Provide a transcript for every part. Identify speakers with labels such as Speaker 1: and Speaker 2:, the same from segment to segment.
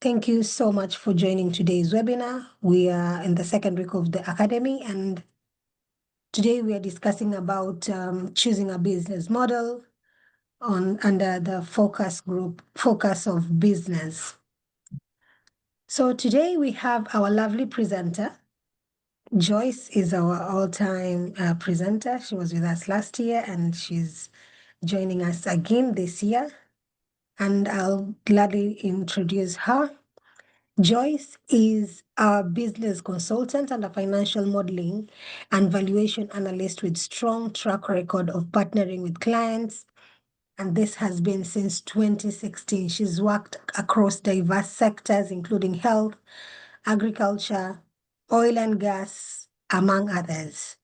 Speaker 1: Thank you so much for joining today's webinar. We are in the second week of the Academy, and today we are discussing about choosing a business model under the focus group, focus of business. So today we have our lovely presenter. Joyce is our all-time presenter. She was with us last year and she's joining us again this year. And I'll gladly introduce her. Joyce is a business consultant and a financial modeling and valuation analyst with strong track record of partnering with clients. And this has been since 2016. She's worked across diverse sectors, including health, agriculture, oil and gas, among others.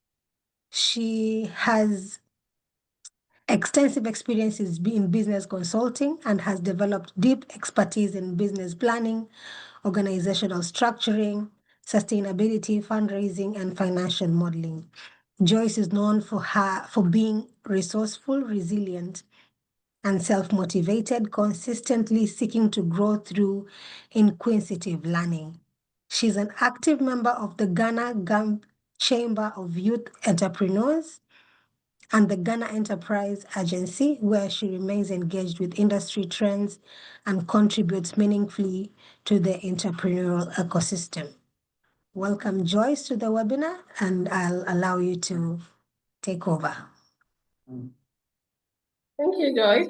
Speaker 1: She has extensive experiences in business consulting and has developed deep expertise in business planning, organizational structuring, sustainability, fundraising, and financial modeling. Joyce is known for being resourceful, resilient, and self-motivated, consistently seeking to grow through inquisitive learning. She's an active member of the Ghana Chamber of Youth Entrepreneurs and the Ghana Enterprise Agency, where she remains engaged with industry trends and contributes meaningfully to the entrepreneurial ecosystem. Welcome, Joyce, to the webinar, and I'll allow you to take over.
Speaker 2: Thank you, Joyce.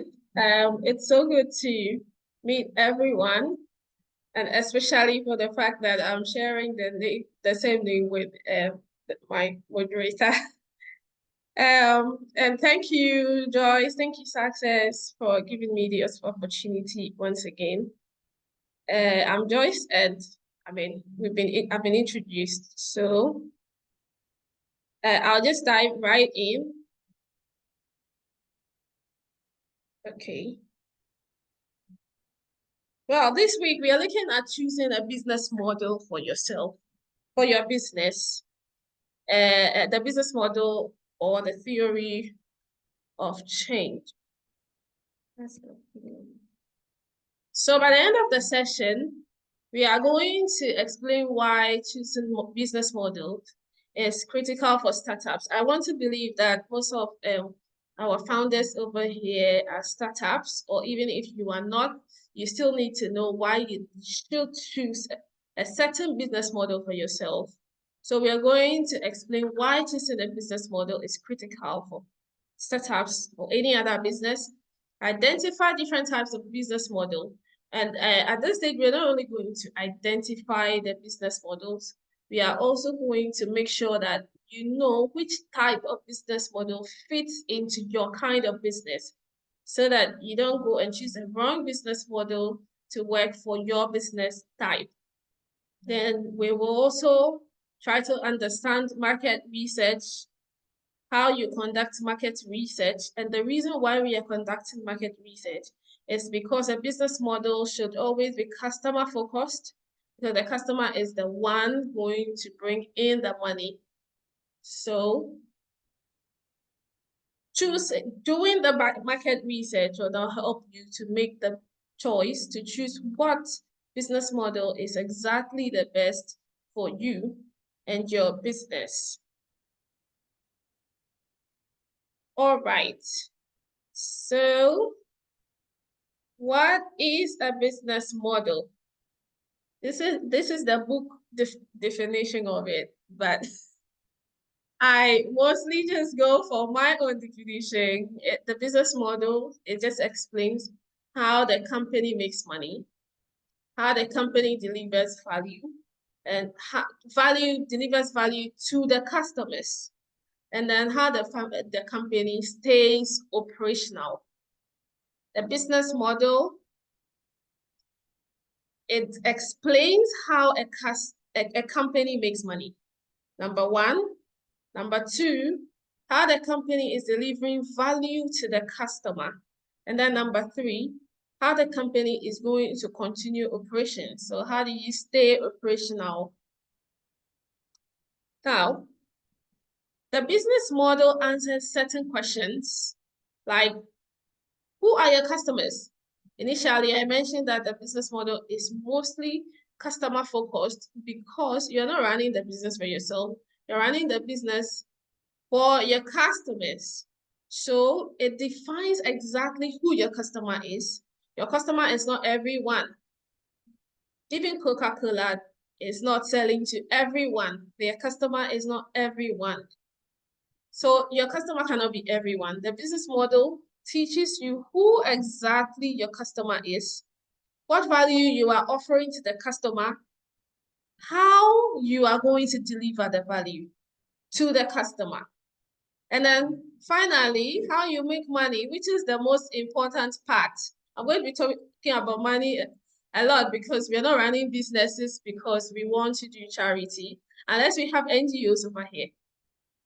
Speaker 2: It's so good to meet everyone, and especially for the fact that I'm sharing the same name with my moderator. And thank you, Joyce. Thank you, Success, for giving me this opportunity once again. I'm Joyce, and I've been introduced, so I'll just dive right in. Okay. Well, this week we are looking at choosing a business model for yourself, for your business. The business model or the theory of change. So by the end of the session, we are going to explain why choosing business models is critical for startups. I want to believe that most of our founders over here are startups, or even if you are not, you still need to know why you should choose a certain business model for yourself. So we are going to explain why choosing a business model is critical for startups or any other business, identify different types of business model. And at this stage, we're not only going to identify the business models, we are also going to make sure that you know which type of business model fits into your kind of business, so that you don't go and choose the wrong business model to work for your business type. Then we will also try to understand market research, how you conduct market research. And the reason why we are conducting market research is because a business model should always be customer focused, because the customer is the one going to bring in the money. So doing the market research will help you to make the choice to choose what business model is exactly the best for you and your business. All right. So what is a business model? This is the book definition of it, but I mostly just go for my own definition. The business model, it just explains how the company makes money, how the company delivers value, and how delivers value to the customers, and then how the company stays operational. The business model, it explains how a company makes money. Number one. Number two, how the company is delivering value to the customer. And then number three, how the company is going to continue operations. So how do you stay operational? Now, the business model answers certain questions like, who are your customers? Initially, I mentioned that the business model is mostly customer focused because you're not running the business for yourself. You're running the business for your customers. So it defines exactly who your customer is. Your customer is not everyone. Even Coca-Cola is not selling to everyone. Their customer is not everyone. So your customer cannot be everyone. The business model teaches you who exactly your customer is, what value you are offering to the customer, how you are going to deliver the value to the customer. And then finally, how you make money, which is the most important part. I'm going to be talking about money a lot because we're not running businesses because we want to do charity, unless we have NGOs over here.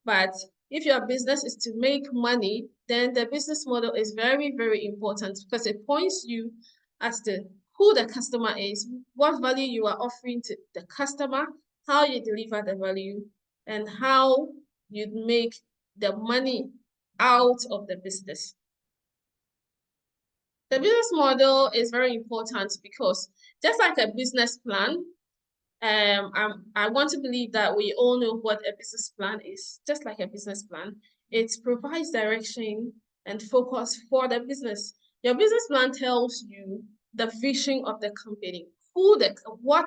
Speaker 2: But if your business is to make money, then the business model is very, very important because it points you as to who the customer is, what value you are offering to the customer, how you deliver the value, and how you make the money out of the business. The business model is very important because just like a business plan, I want to believe that we all know what a business plan is. Just like a business plan, it provides direction and focus for the business. Your business plan tells you the vision of the company, what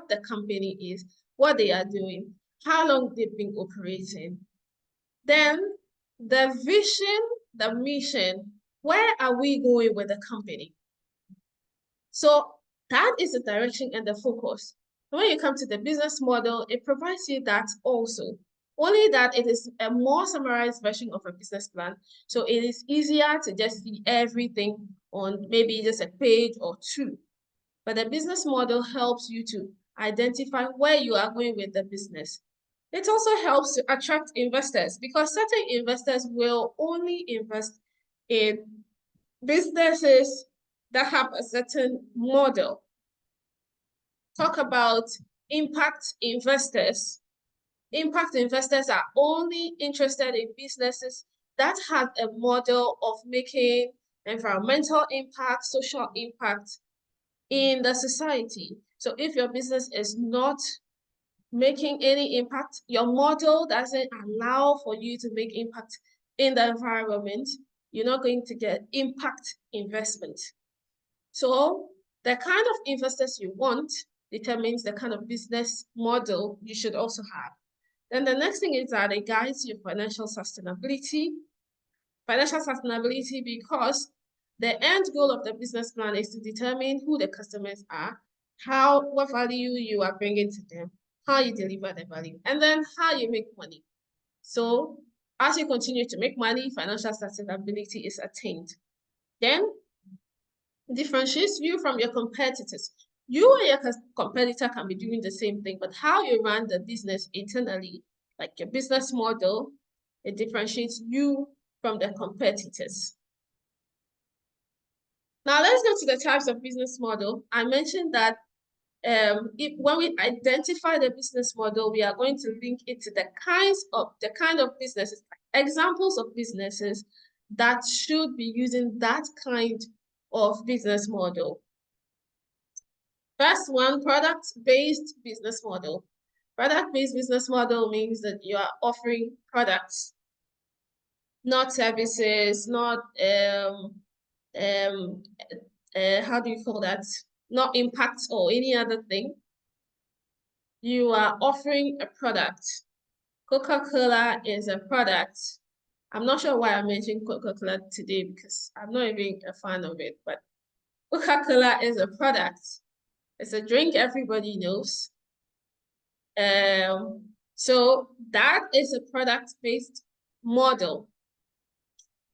Speaker 2: the company is, what they are doing, how long they've been operating. Then the vision, the mission, where are we going with the company? So that is the direction and the focus. When you come to the business model, it provides you that also. Only that it is a more summarized version of a business plan. So it is easier to just see everything on maybe just a page or two. But the business model helps you to identify where you are going with the business. It also helps to attract investors because certain investors will only invest in businesses that have a certain model. Talk about impact investors. Impact investors are only interested in businesses that have a model of making environmental impact, social impact in the society. So if your business is not making any impact, your model doesn't allow for you to make impact in the environment, you're not going to get impact investment. So the kind of investors you want determines the kind of business model you should also have. Then the next thing is that it guides your financial sustainability. Financial sustainability because the end goal of the business plan is to determine who the customers are, what value you are bringing to them, how you deliver the value, and then how you make money. So as you continue to make money, financial sustainability is attained. Then differentiates you from your competitors. You and your competitor can be doing the same thing, but how you run the business internally, like your business model, it differentiates you from the competitors. Now let's go to the types of business model. I mentioned that when we identify the business model, we are going to link it to the kind of businesses, examples of businesses that should be using that kind of business model. First one, product-based business model. Product-based business model means that you are offering products, not services, not how do you call that? Not impact or any other thing. You are offering a product. Coca-Cola is a product. I'm not sure why I mentioned Coca-Cola today because I'm not even a fan of it, but Coca-Cola is a product. It's a drink everybody knows. So that is a product-based model.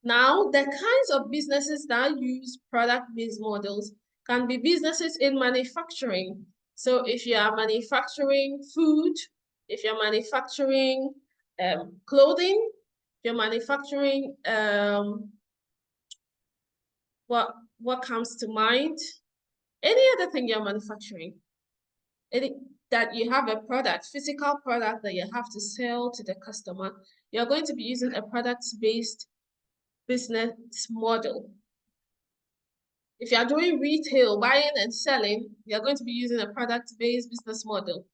Speaker 2: Now, the kinds of businesses that use product-based models can be businesses in manufacturing. So if you are manufacturing food, if you're manufacturing clothing, if you're manufacturing what comes to mind? Any other thing you're manufacturing, that you have a product, physical product that you have to sell to the customer, you're going to be using a product-based business model. If you are doing retail, buying and selling, you're going to be using a product-based business model.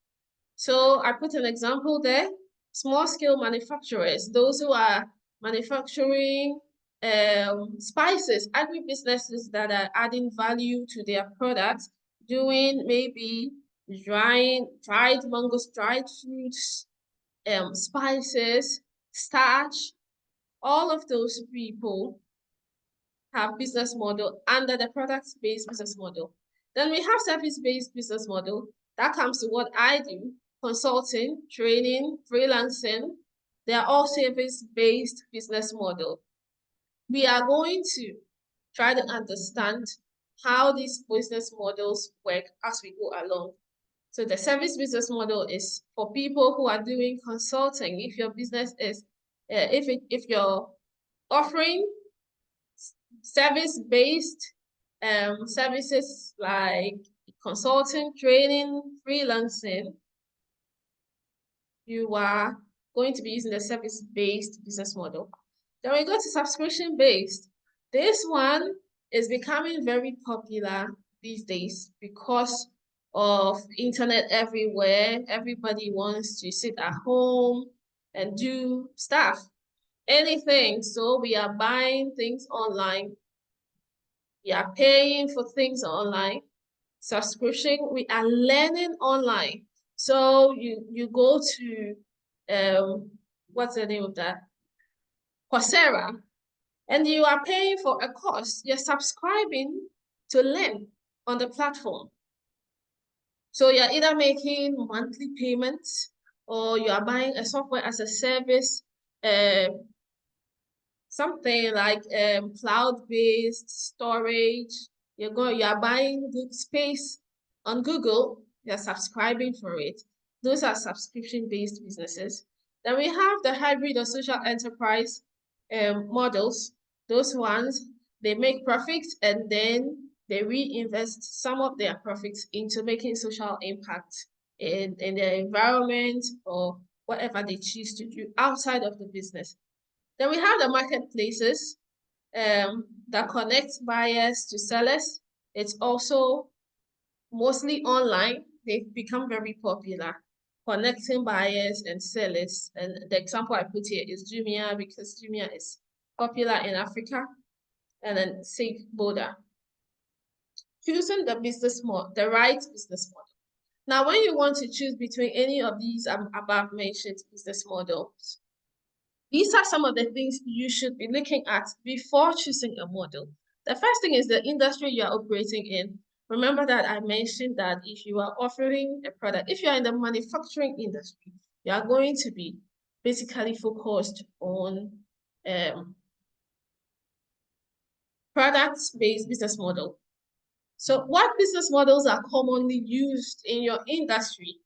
Speaker 2: So I put an example there. Small-scale manufacturers, those who are manufacturing spices, agribusinesses that are adding value to their products, doing maybe dried mangoes, dried fruits, spices, starch. All of those people have business model under the product-based business model. Then we have service-based business model. That comes to what I do, consulting, training, freelancing. They are all service-based business model. We are going to try to understand how these business models work as we go along. So the service business model is for people who are doing consulting. If your business is, if you're offering service-based services like consulting, training, freelancing, you are going to be using the service-based business model. Then we go to subscription-based. This one is becoming very popular these days because of internet everywhere. Everybody wants to sit at home and do stuff, anything. So we are buying things online. We are paying for things online. Subscription, we are learning online. So you go to what's the name of that? Coursera, and you are paying for a course. You're subscribing to learn on the platform. So you're either making monthly payments or you are buying a software as a service, something like cloud-based storage. You are buying good space on Google, you're subscribing for it. Those are subscription-based businesses. Then we have the hybrid or social enterprise models. Those ones, they make profits and then they reinvest some of their profits into making social impact in their environment or whatever they choose to do outside of the business. Then we have the marketplaces that connect buyers to sellers. It's also mostly online. They've become very popular, connecting buyers and sellers. And the example I put here is Jumia, because Jumia is popular in Africa, and then Safe Border. Choosing the business model, the right business model. Now, when you want to choose between any of these above mentioned business models, these are some of the things you should be looking at before choosing a model. The first thing is the industry you are operating in. Remember that I mentioned that if you are offering a product, if you are in the manufacturing industry, you are going to be basically focused on product-based business model. So what business models are commonly used in your industry?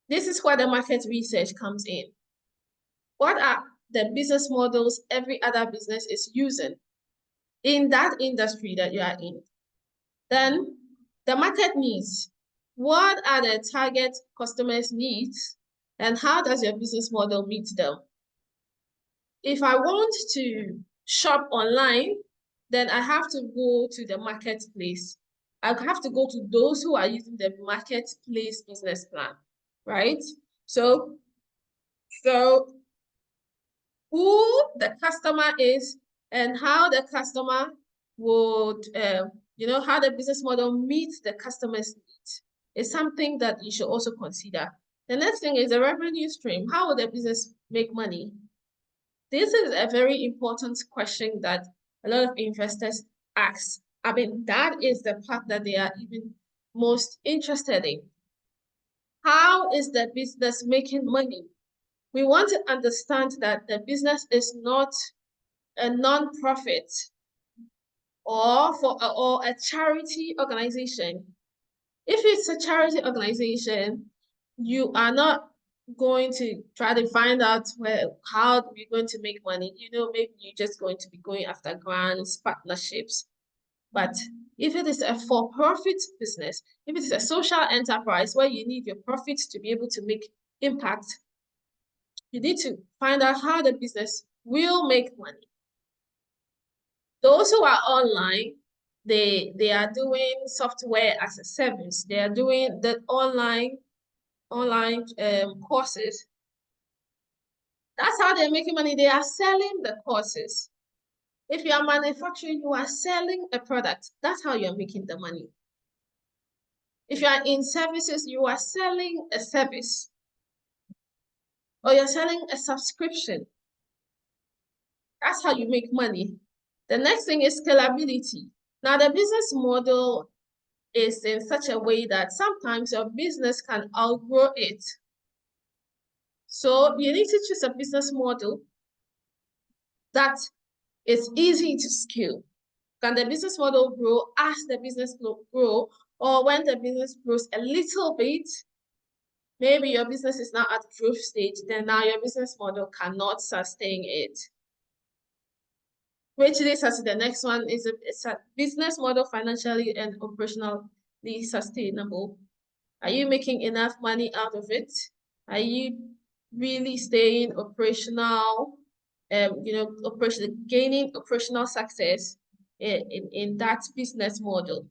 Speaker 2: This is where the market research comes in. What are the business models every other business is using in that industry that you are in? Then the market needs. What are the target customers' needs? And how does your business model meet them? If I want to shop online, then I have to go to the marketplace. I have to go to those who are using the marketplace business plan, right? So who the customer is and how the customer would, how the business model meets the customer's needs is something that you should also consider. The next thing is the revenue stream. How will the business make money? This is a very important question that a lot of investors ask. I mean, that is the part that they are even most interested in. How is the business making money? We want to understand that the business is not a non-profit or a charity organization. If it's a charity organization, you are not going to try to find out how we're going to make money. Maybe you're just going to be going after grants, partnerships. But if it is a for-profit business, if it is a social enterprise where you need your profits to be able to make impact, you need to find out how the business will make money. Those who are online, They are doing software as a service. They are doing the online courses. That's how they're making money. They are selling the courses. If you are manufacturing, you are selling a product. That's how you're making the money. If you are in services, you are selling a service, or you're selling a subscription. That's how you make money. The next thing is scalability. Now, the business model is in such a way that sometimes your business can outgrow it. So you need to choose a business model that is easy to scale. Can the business model grow as the business grow, or when the business grows a little bit, maybe your business is now at growth stage, then now your business model cannot sustain it. Which leads us to the next one, is a business model financially and operationally sustainable. Are you making enough money out of it? Are you really staying operational, gaining operational success in that business model?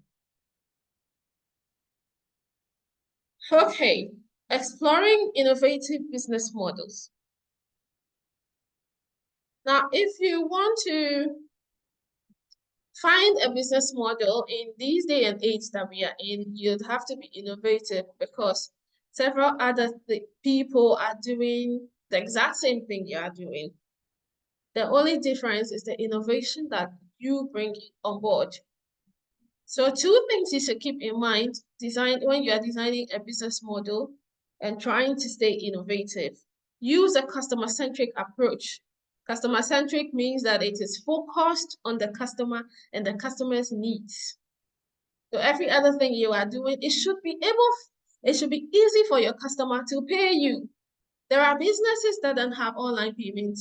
Speaker 2: Okay, exploring innovative business models. Now, if you want to find a business model in these day and age that we are in, you'd have to be innovative, because several other people are doing the exact same thing you are doing. The only difference is the innovation that you bring on board. So two things you should keep in mind when you are designing a business model and trying to stay innovative. Use a customer-centric approach. Customer-centric means that it is focused on the customer and the customer's needs. So every other thing you are doing, it should be easy for your customer to pay you. There are businesses that don't have online payment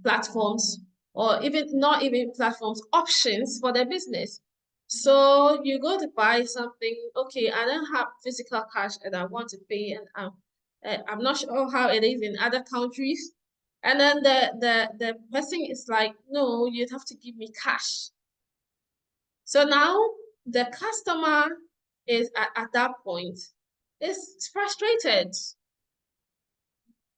Speaker 2: platforms, or not even platforms, options for their business. So you go to buy something, okay, I don't have physical cash and I want to pay, and I'm not sure how it is in other countries. And then the person is like, no, you'd have to give me cash. So now the customer is at that point is frustrated.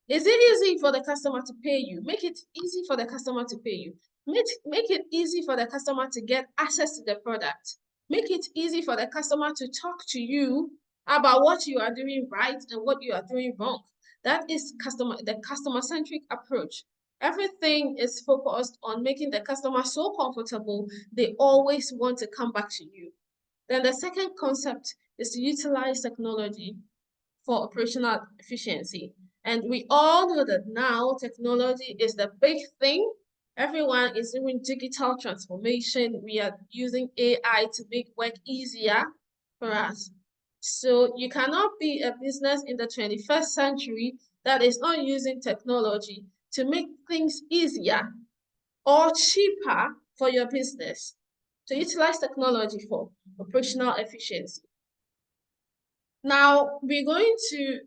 Speaker 2: Is it easy for the customer to pay you? Make it easy for the customer to pay you. Make it easy for the customer to get access to the product. Make it easy for the customer to talk to you about what you are doing right and what you are doing wrong. That is the customer-centric approach. Everything is focused on making the customer so comfortable, they always want to come back to you. Then the second concept is to utilize technology for operational efficiency. And we all know that now technology is the big thing. Everyone is doing digital transformation. We are using AI to make work easier for us. So you cannot be a business in the 21st century that is not using technology to make things easier or cheaper for your business. To utilize technology for operational efficiency. Now we're going to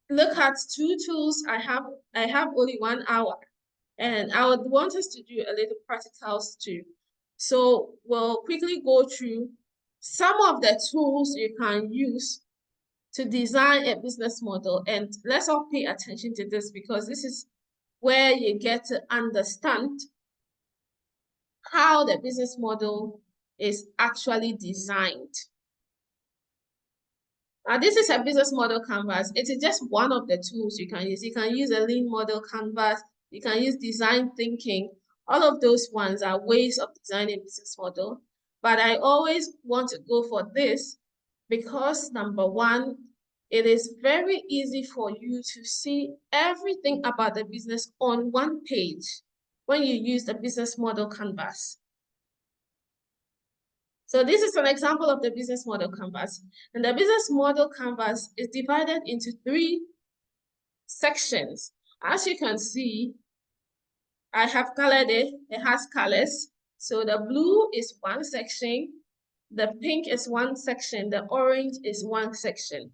Speaker 2: look at two tools. I have only 1 hour, and I would want us to do a little practicals too. So we'll quickly go through some of the tools you can use to design a business model. And let's all pay attention to this, because this is where you get to understand how the business model is actually designed. Now, this is a business model canvas. It is just one of the tools you can use. You can use a lean model canvas. You can use design thinking. All of those ones are ways of designing business model. But I always want to go for this because, number one, it is very easy for you to see everything about the business on one page when you use the business model canvas. So this is an example of the business model canvas. And the business model canvas is divided into 3 sections. As you can see, I have colored it. It has colors. So the blue is one section, the pink is one section, the orange is one section.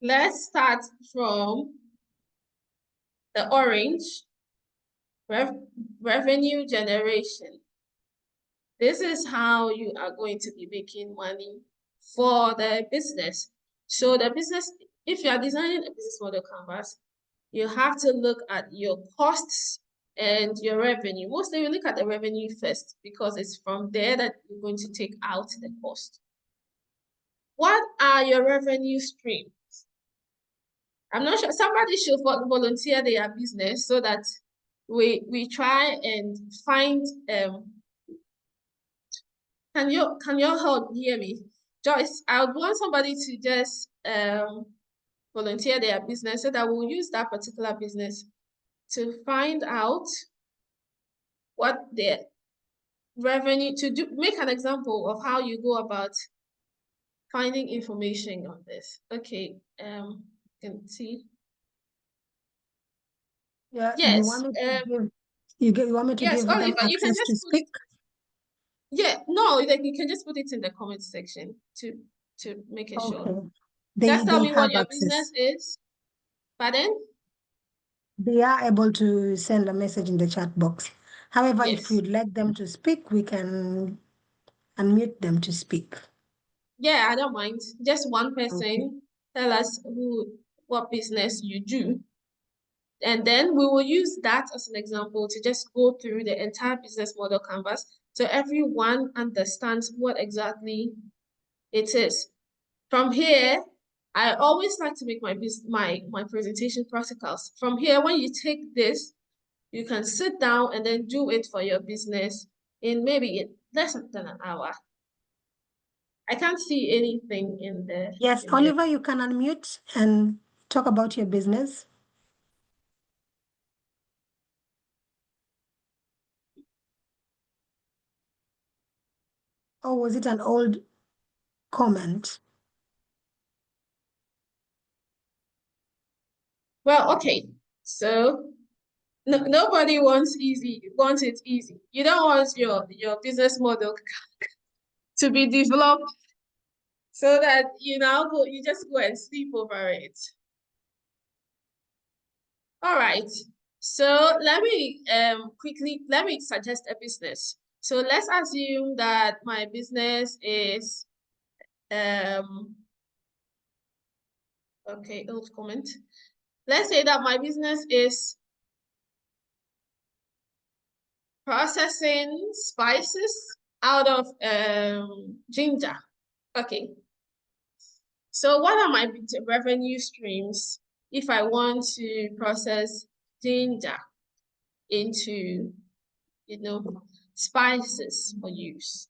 Speaker 2: Let's start from the orange, revenue generation. This is how you are going to be making money for the business. So the business, if you are designing a business model canvas, you have to look at your costs and your revenue. Mostly you look at the revenue first because it's from there that you're going to take out the cost. What are your revenue streams? I'm not sure. Somebody should volunteer their business so that we try and find can you help hear me? Joyce, I would want somebody to just volunteer their business so that we'll use that particular business to find out what their revenue to do, make an example of how you go about finding information on this. Okay, you can see.
Speaker 1: Yeah, you
Speaker 2: Yes,
Speaker 1: want me to you want me to
Speaker 2: yes,
Speaker 1: give them
Speaker 2: Oliver, you can
Speaker 1: access to
Speaker 2: just put,
Speaker 1: speak?
Speaker 2: yeah, no, like you can just put it in the comment section to make it
Speaker 1: Okay.
Speaker 2: sure. Just tell
Speaker 1: They
Speaker 2: me what
Speaker 1: have
Speaker 2: your
Speaker 1: access.
Speaker 2: business is. Pardon?
Speaker 1: They are able to send a message in the chat box. However, if
Speaker 2: Yes.
Speaker 1: you'd like them to speak, we can unmute them to speak.
Speaker 2: Yeah, I don't mind. Just one
Speaker 1: Okay.
Speaker 2: person tell us what business you do. And then we will use that as an example to just go through the entire business model canvas so everyone understands what exactly it is. From here, I always like to make my presentation practicals. From here, when you take this, you can sit down and then do it for your business in maybe less than an hour. I can't see anything in the
Speaker 1: Yes,
Speaker 2: in the
Speaker 1: Oliver, you can unmute and talk about your business. Or was it an old comment?
Speaker 2: well, okay. So no, nobody wants it easy. You don't want your business model to be developed so that you just go and sleep over it. All right. So let me suggest a business. So let's assume that my business is okay, old comment. Let's say that my business is processing spices out of ginger. Okay. So what are my revenue streams if I want to process ginger into, spices for use?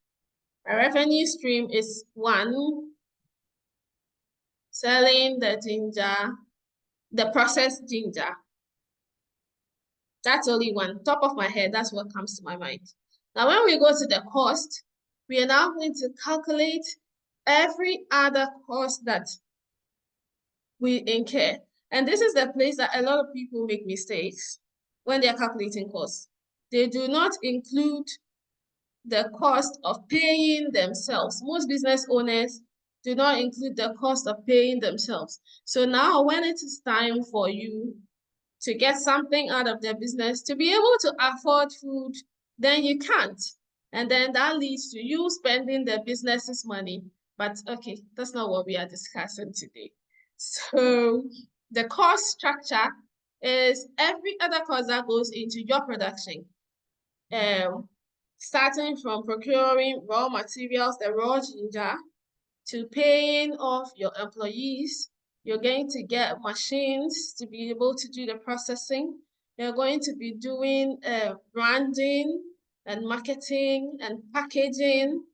Speaker 2: My revenue stream is one, selling the ginger, the processed ginger. That's only one. Top of my head, that's what comes to my mind. Now, when we go to the cost, we are now going to calculate every other cost that we incur. And this is the place that a lot of people make mistakes when they're calculating costs. They do not include the cost of paying themselves. Most business owners do not include the cost of paying themselves. So now when it is time for you to get something out of their business, to be able to afford food, then you can't. And then that leads to you spending the business's money. But okay, that's not what we are discussing today. So the cost structure is every other cost that goes into your production. Starting from procuring raw materials, the raw ginger, to paying off your employees. You're going to get machines to be able to do the processing. You're going to be doing branding and marketing and packaging.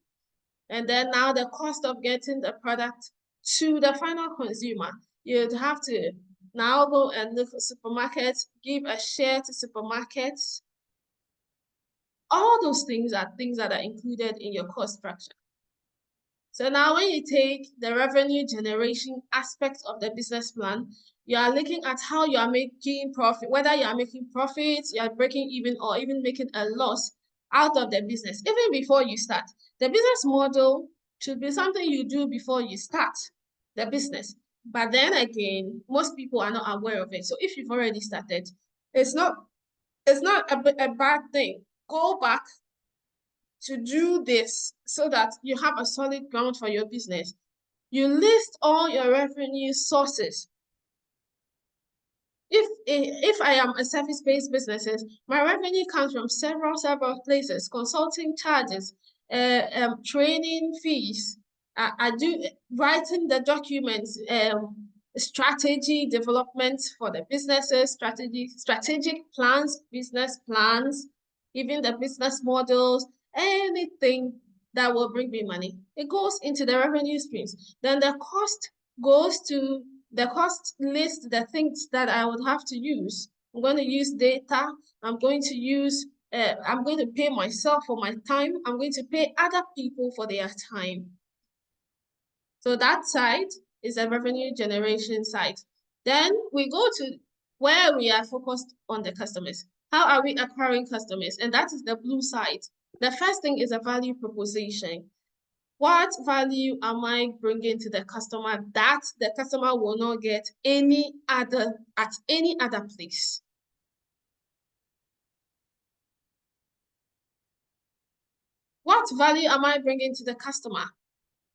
Speaker 2: And then now the cost of getting the product to the final consumer. You'd have to now go and look for supermarkets, give a share to supermarkets. All those things are things that are included in your cost structure. So now when you take the revenue generation aspect of the business plan, you are looking at how you are making profit, whether you are making profits, you are breaking even, or even making a loss out of the business, even before you start. The business model should be something you do before you start the business. But then again, most people are not aware of it. So if you've already started, it's not a bad thing. Go back to do this so that you have a solid ground for your business, you list all your revenue sources. If I am a service-based businesses, my revenue comes from several places: consulting charges, training fees. I do writing the documents, strategy development for the businesses, strategic plans, business plans, even the business models, anything that will bring me money. It goes into the revenue streams. Then the cost goes to the cost list, the things that I would have to use. I'm going to use data. I'm going to pay myself for my time. I'm going to pay other people for their time. So that side is a revenue generation side. Then we go to where we are focused on the customers. How are we acquiring customers? And that is the blue side. The first thing is a value proposition. What value am I bringing to the customer that the customer will not get at any other place? What value am I bringing to the customer?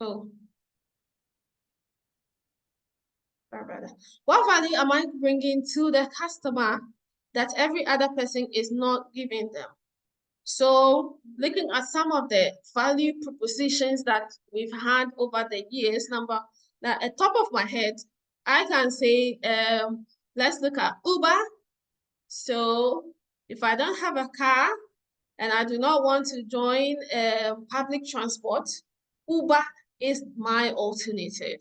Speaker 2: Oh, brother. What value am I bringing to the customer that every other person is not giving them? So looking at some of the value propositions that we've had over the years, at top of my head, I can say, let's look at Uber. So if I don't have a car and I do not want to join public transport, Uber is my alternative.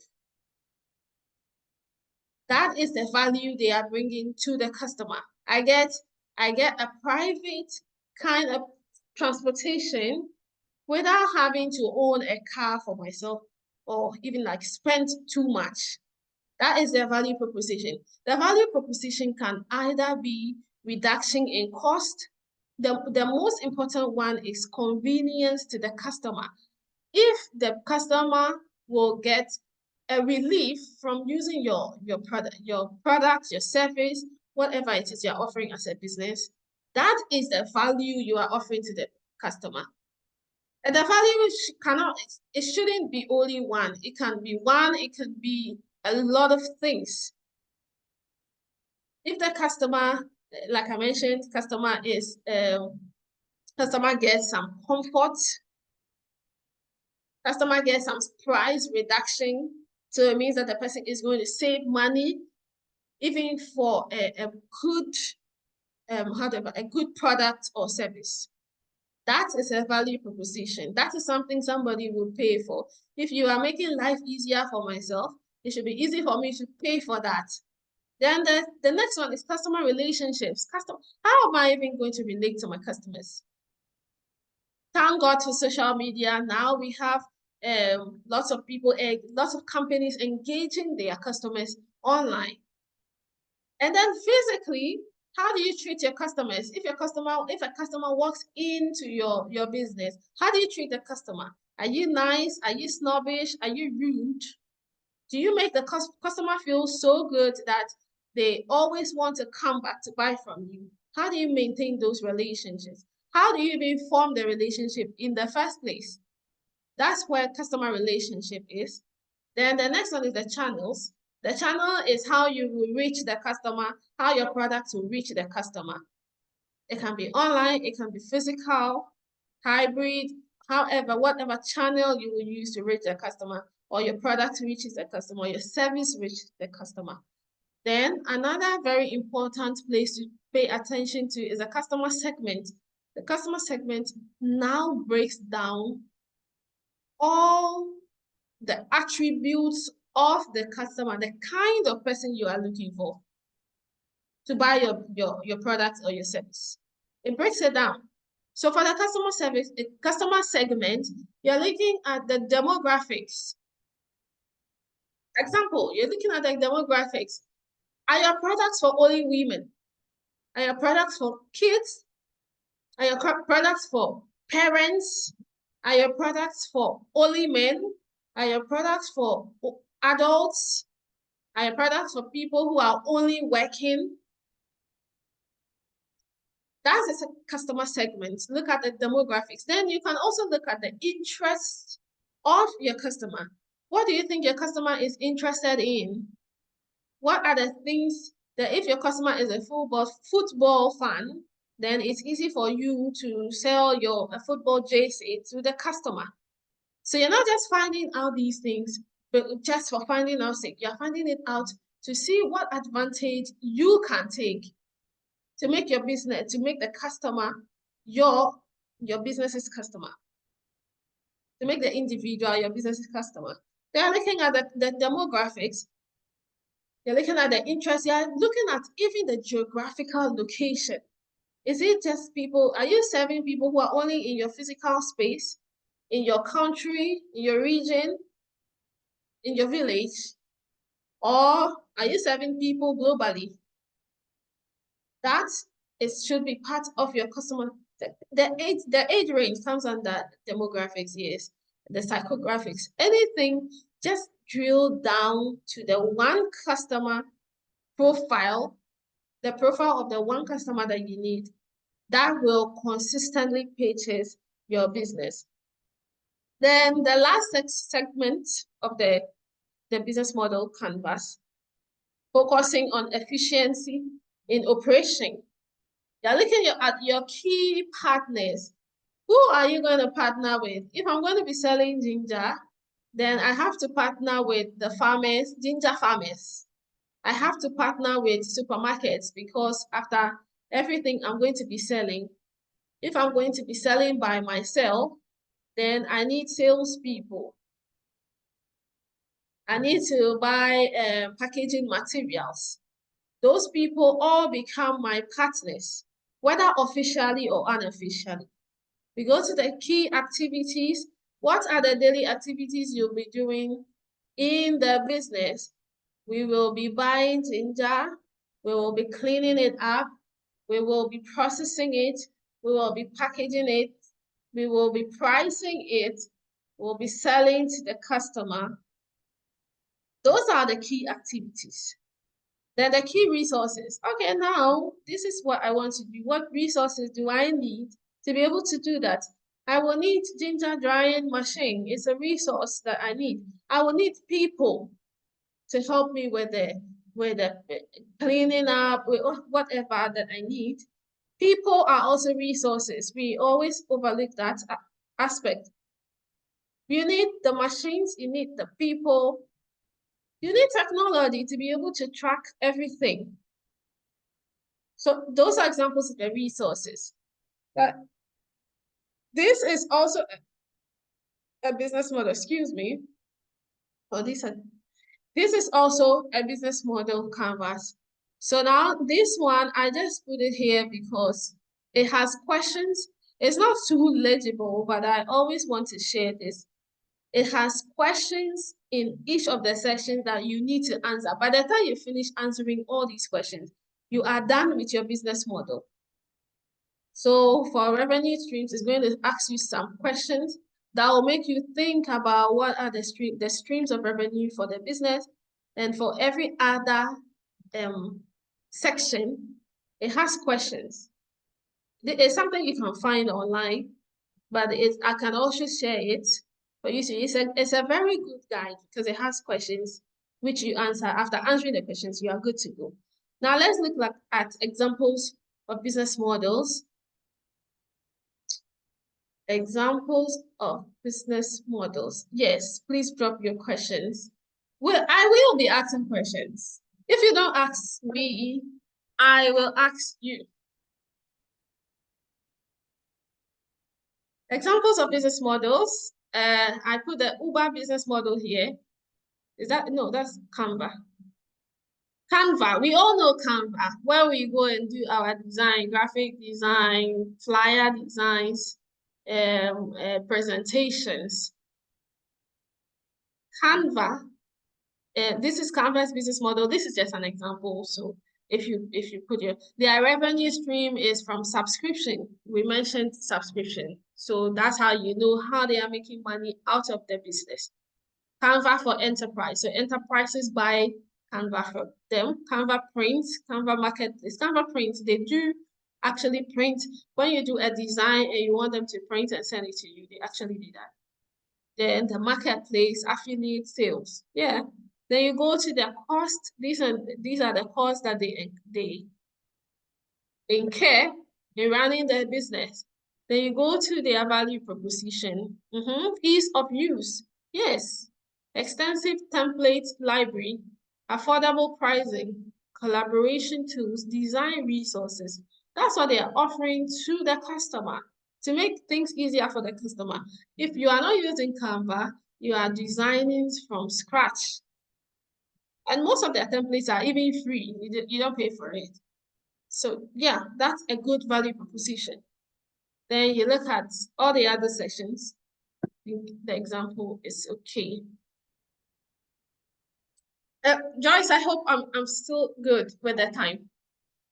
Speaker 2: That is the value they are bringing to the customer. I get a private kind of transportation without having to own a car for myself or even like spend too much. That is their value proposition. The value proposition can either be reduction in cost. The most important one is convenience to the customer. If the customer will get a relief from using your product, your service, whatever it is you're offering as a business, that is the value you are offering to the customer. And the value it shouldn't be only one. It can be one, it can be a lot of things. If the customer, like I mentioned, customer gets some comfort, customer gets some price reduction. So it means that the person is going to save money, even for a good product or service. That is a value proposition. That is something somebody will pay for. If you are making life easier for myself, it should be easy for me to pay for that. Then the next one is customer relationships. How am I even going to relate to my customers? Thank God for social media. Now we have lots of companies engaging their customers online. And then physically, how do you treat your customers? If a customer walks into your business, how do you treat the customer? Are you nice? Are you snobbish? Are you rude? Do you make the customer feel so good that they always want to come back to buy from you? How do you maintain those relationships? How do you even form the relationship in the first place? That's where customer relationship is. Then the next one is the channels. The channel is how you will reach the customer, how your products will reach the customer. It can be online, it can be physical, hybrid, however, whatever channel you will use to reach the customer, or your product reaches the customer, or your service reaches the customer. Then another very important place to pay attention to is the customer segment. The customer segment now breaks down all the attributes of the customer, the kind of person you are looking for to buy your product or your service. It breaks it down. So for the customer segment, you're looking at the demographics. Example, you're looking at the demographics. Are your products for only women? Are your products for kids? Are your products for parents? Are your products for only men? Are your products for adults? Are your products for people who are only working? That's a customer segment. Look at the demographics. Then you can also look at the interest of your customer. What do you think your customer is interested in? What are the things that if your customer is a football fan, then it's easy for you to sell your football jersey to the customer. So you're not just finding out these things, but just for finding out sake. You're finding it out to see what advantage you can take to make your business, to make the customer your business's customer, to make the individual your business's customer. They're looking at the demographics. You're looking at the interest. You're looking at even the geographical location. Is it just people? Are you serving people who are only in your physical space, in your country, in your region, in your village? Or are you serving people globally? That should be part of your customer. The age range comes under demographics, yes. The psychographics. Anything, just drill down to the one customer profile, the profile of the one customer that you need, that will consistently purchase your business. Then the last segment of the business model canvas, focusing on efficiency in operation. You're looking at your key partners. Who are you going to partner with? If I'm going to be selling ginger, then I have to partner with the farmers, ginger farmers. I have to partner with supermarkets because after everything I'm going to be selling, if I'm going to be selling by myself, then I need salespeople. I need to buy packaging materials. Those people all become my partners, whether officially or unofficially. We go to the key activities. What are the daily activities you'll be doing in the business? We will be buying ginger. We will be cleaning it up. We will be processing it. We will be packaging it. We will be pricing it. We'll be selling to the customer. Those are the key activities. Then the key resources. Okay, now this is what I want to do. What resources do I need to be able to do that? I will need ginger drying machine. It's a resource that I need. I will need people to help me with the cleaning up, with whatever that I need. People are also resources. We always overlook that aspect. You need the machines, you need the people, you need technology to be able to track everything. So those are examples of the resources. But this is also a business model, excuse me. Oh, this is also a business model canvas. So now this one, I just put it here because it has questions. It's not too legible, but I always want to share this. It has questions in each of the sections that you need to answer. By the time you finish answering all these questions, you are done with your business model. So for revenue streams, it's going to ask you some questions that will make you think about what are the streams of revenue for the business. And for every other section, it has questions. It's something you can find online, but I can also share it for you to. It's a very good guide because it has questions which you answer. After answering the questions, you are good to go. Now let's look at examples of business models. Examples of business models. Yes, please drop your questions. I will be asking questions. If you don't ask me, I will ask you. Examples of business models. I put the Uber business model here. No, that's Canva. Canva, we all know Canva, where we go and do our design, graphic design, flyer designs, presentations. Canva, this is Canva's business model. This is just an example. So if you put their revenue stream is from subscription. We mentioned subscription. So that's how you know how they are making money out of the business. Canva for enterprise. So enterprises buy Canva for them. Canva prints, Canva marketplace. Canva prints, they do actually print. When you do a design and you want them to print and send it to you, they actually do that. Then the marketplace, affiliate sales. Yeah. Then you go to the cost. These are the costs that they incur in running their business. Then you go to their value proposition. Ease of use. Yes. Extensive template library, affordable pricing, collaboration tools, design resources. That's what they are offering to the customer to make things easier for the customer. If you are not using Canva, you are designing from scratch. And most of their templates are even free. You don't pay for it. So yeah, that's a good value proposition. Then you look at all the other sections. I think the example is okay. Joyce, I hope I'm still good with the time.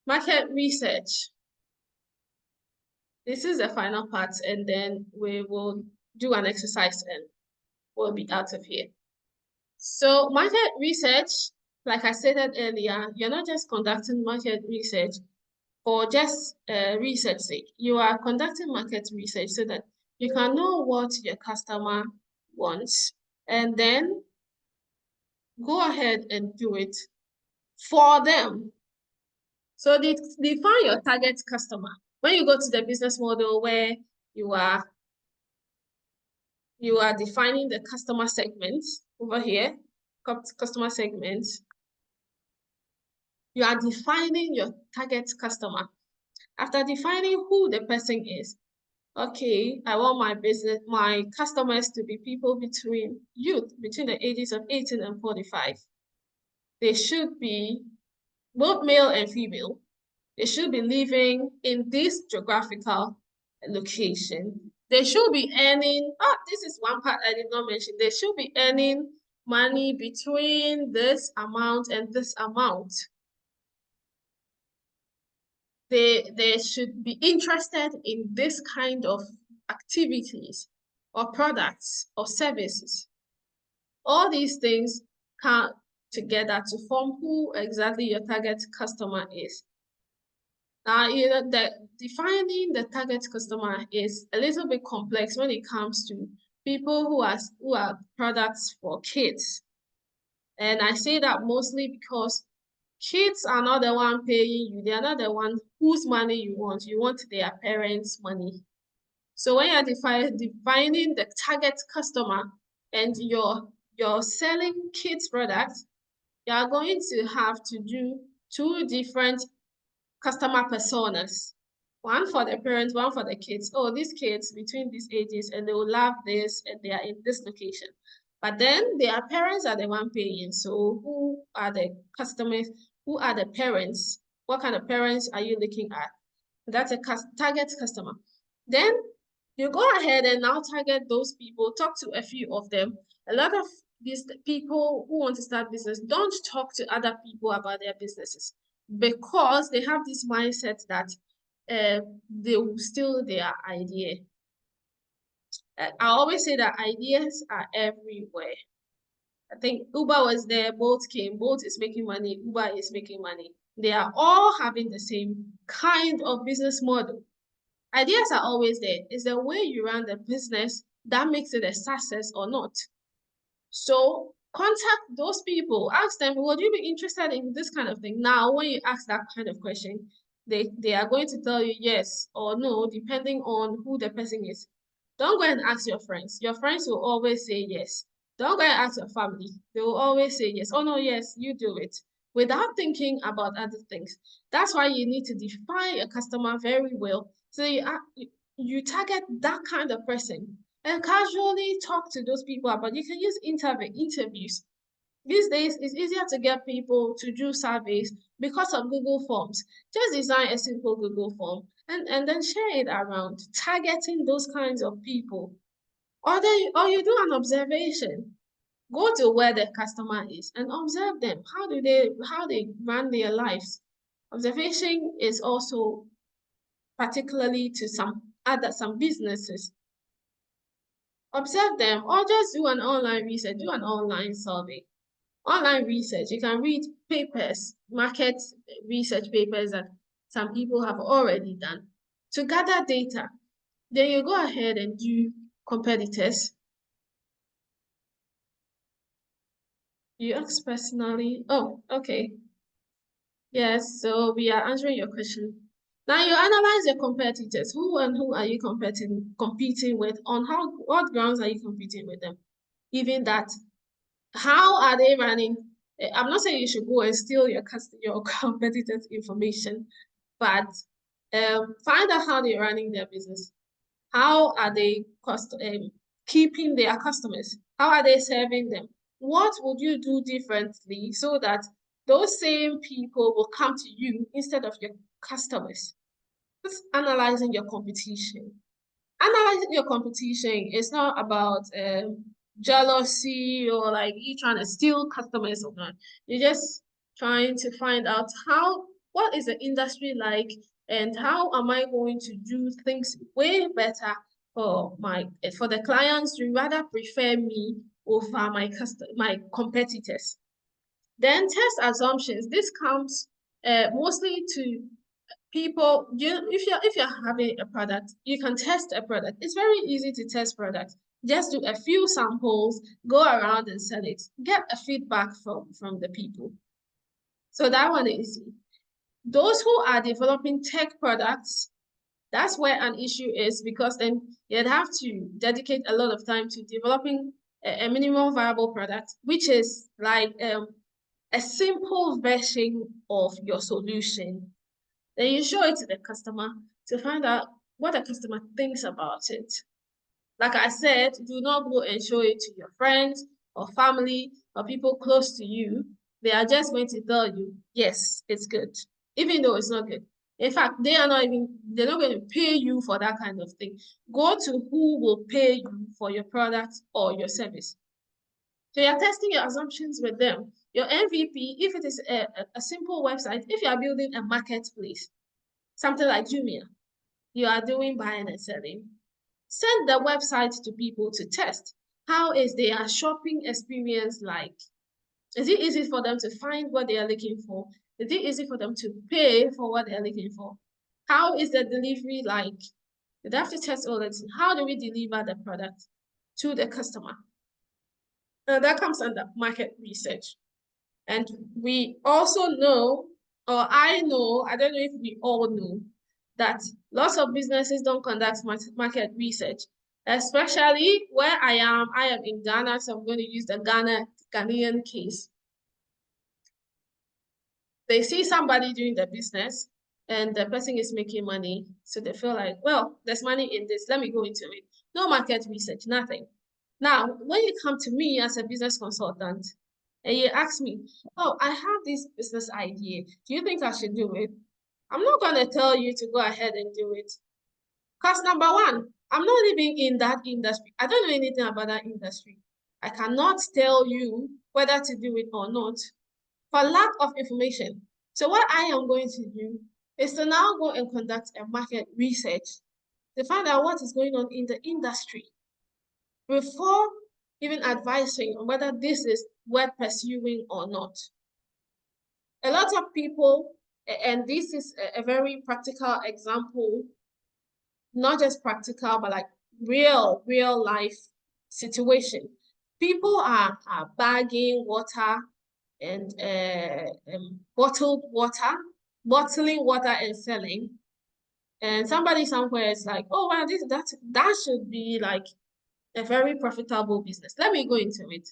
Speaker 2: Market research. This is the final part, and then we will do an exercise and we'll be out of here. So market research, like I stated earlier, you're not just conducting market research for just research sake. You are conducting market research so that you can know what your customer wants and then go ahead and do it for them. So define your target customer. When you go to the business model where you are defining the customer segments over here, customer segments, you are defining your target customer. After defining who the person is, okay, I want my customers to be people between the ages of 18 and 45. They should be both male and female. They should be living in this geographical location. They should be earning, this is one part I did not mention. They should be earning money between this amount and this amount. They should be interested in this kind of activities or products or services. All these things come together to form who exactly your target customer is. Now, defining the target customer is a little bit complex when it comes to people who are products for kids. And I say that mostly because kids are not the one paying you. They are not the one whose money you want. You want their parents' money. So when you're defining the target customer and you're selling kids products, you are going to have to do two different customer personas. One for the parents, one for the kids. Oh, these kids between these ages, and they will love this, and they are in this location. But then their parents are the one paying. So who are the customers? Who are the parents? What kind of parents are you looking at? That's a target customer. Then you go ahead and now target those people, talk to a few of them. A lot of these people who want to start business don't talk to other people about their businesses because they have this mindset that they will steal their idea. I always say that ideas are everywhere. I think Uber was there, Bolt came, Bolt is making money, Uber is making money. They are all having the same kind of business model. Ideas are always there. It's the way you run the business that makes it a success or not. So contact those people, ask them, would you be interested in this kind of thing? Now, when you ask that kind of question, they are going to tell you yes or no, depending on who the person is. Don't go and ask your friends. Your friends will always say yes. Don't go and ask your family. They will always say yes. Oh no, yes, you do it. Without thinking about other things. That's why you need to define a customer very well. So you target that kind of person and casually talk to those people about. You can use interviews. These days, it's easier to get people to do surveys because of Google Forms. Just design a simple Google form and then share it around, targeting those kinds of people. Or you do an observation. Go to where the customer is and observe them. How they run their lives? Observation is also particularly to some businesses. Observe them or just do an online research, do an online survey. Online research, you can read papers, market research papers that some people have already done to gather data. Then you go ahead and do competitors. You ask personally. Oh, okay. Yes, so we are answering your question. Now you analyze your competitors. Who and who are you competing with? On what grounds are you competing with them? Even that, how are they running? I'm not saying you should go and steal your competitors' information, but find out how they're running their business. How are they keeping their customers? How are they serving them? What would you do differently so that those same people will come to you instead of your customers? Just analyzing your competition. Analyzing your competition is not about jealousy or like you trying to steal customers or not. You're just trying to find out what is the industry like and how am I going to do things way better for the clients to rather prefer me over my competitors. Then test assumptions. This comes mostly to people. If you're having a product, you can test a product. It's very easy to test products. Just do a few samples, go around and sell it, get a feedback from the people. So that one is easy. Those who are developing tech products, that's where an issue is, because then you'd have to dedicate a lot of time to developing a minimum viable product, which is like a simple version of your solution. Then you show it to the customer to find out what the customer thinks about it. Like I said, do not go and show it to your friends or family or people close to you. They are just going to tell you, yes, it's good, even though it's not good. In fact, they're not going to pay you for that kind of thing. Go to who will pay you for your product or your service. So you're testing your assumptions with them. Your MVP, if it is a simple website, if you are building a marketplace, something like Jumia, you are doing buying and selling, send the website to people to test. How is their shopping experience like? Is it easy for them to find what they are looking for? Is it easy for them to pay for what they are looking for? How is the delivery like? You have to test all that. How do we deliver the product to the customer? That comes under market research. And we also know, or I know, I don't know if we all know, that lots of businesses don't conduct market research, especially where I am. I am in Ghana, so I'm going to use the Ghanaian case. They see somebody doing the business and the person is making money, so they feel like, well, there's money in this, let me go into it. No market research, nothing. Now, when you come to me as a business consultant and you ask me, oh, I have this business idea, do you think I should do it? I'm not going to tell you to go ahead and do it. Because number one, I'm not living in that industry. I don't know anything about that industry. I cannot tell you whether to do it or not for lack of information. So what I am going to do is to now go and conduct a market research to find out what is going on in the industry before even advising on whether this is worth pursuing or not. A lot of people, and this is a very practical example, not just practical, but like real life situation. People are bagging water and bottled water, bottling water and selling. And somebody somewhere is like, oh wow, that should be like a very profitable business. Let me go into it.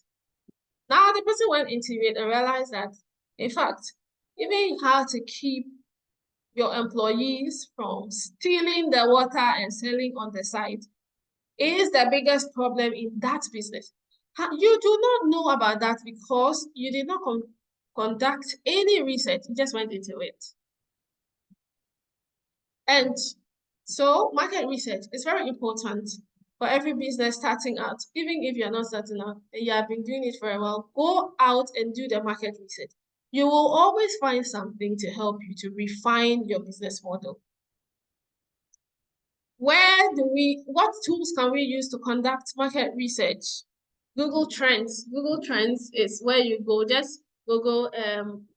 Speaker 2: Now the person went into it and realized that, in fact, even how to keep your employees from stealing the water and selling on the side is the biggest problem in that business. You do not know about that because you did not conduct any research. You just went into it. And so market research is very important for every business starting out. Even if you're not starting out and you have been doing it for a while, go out and do the market research. You will always find something to help you to refine your business model. What tools can we use to conduct market research? Google Trends. Google Trends is where you go, just Google,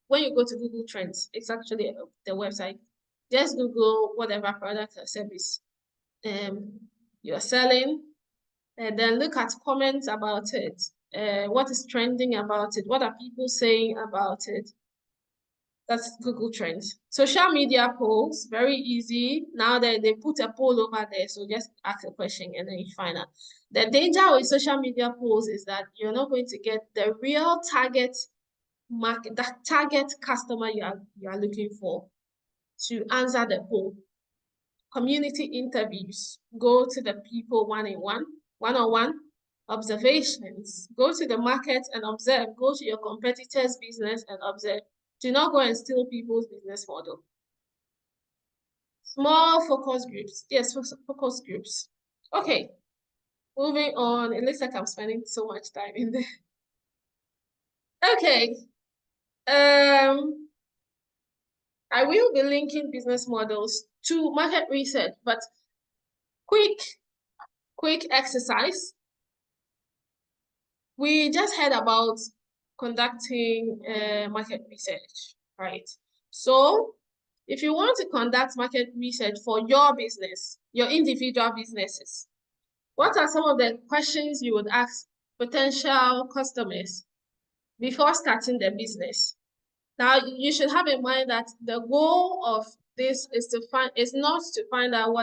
Speaker 2: when you go to Google Trends, it's actually the website. Just Google whatever product or service you're selling, and then look at comments about it. What is trending about it? What are people saying about it? That's Google Trends. Social media polls, very easy. Now they put a poll over there, so just ask a question and then you find out. The danger with social media polls is that you're not going to get the real target market, that target customer you are looking for to answer the poll. Community interviews, go to the people one-on-one, observations, go to the market and observe, go to your competitors' business and observe. Do not go and steal people's business model. Small focus groups. Yes, focus groups. Okay, moving on. It looks like I'm spending so much time in there. Okay. I will be linking business models to market research, but quick exercise. We just heard about conducting market research, right? So if you want to conduct market research for your business, your individual businesses, what are some of the questions you would ask potential customers before starting the business? Now, you should have in mind that the goal of this is not to find out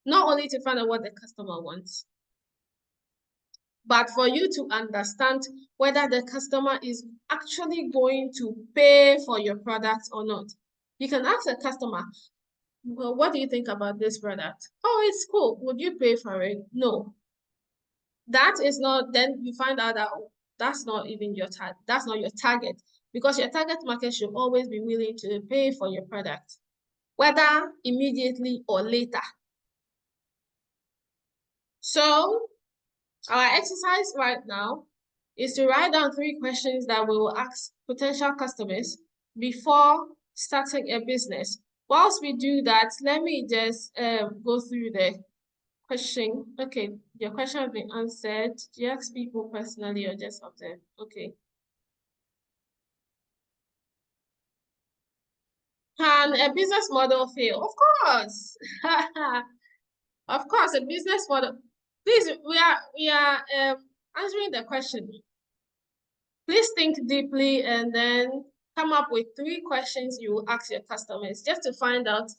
Speaker 2: not only to find out what the customer wants, but for you to understand whether the customer is actually going to pay for your product or not. You can ask a customer, well, what do you think about this product? Oh, it's cool. Would you pay for it? No. That is not, then you find out that that's not even your target. That's not your target, because your target market should always be willing to pay for your product, whether immediately or later. So our exercise right now is to write down 3 questions that we will ask potential customers before starting a business. Whilst we do that, let me just go through the question. Okay, your question has been answered. Do you ask people personally or just observe? Okay. Can a business model fail? Of course. Of course, a business model. Please, we are answering the question. Please think deeply and then come up with 3 questions you will ask your customers just to find out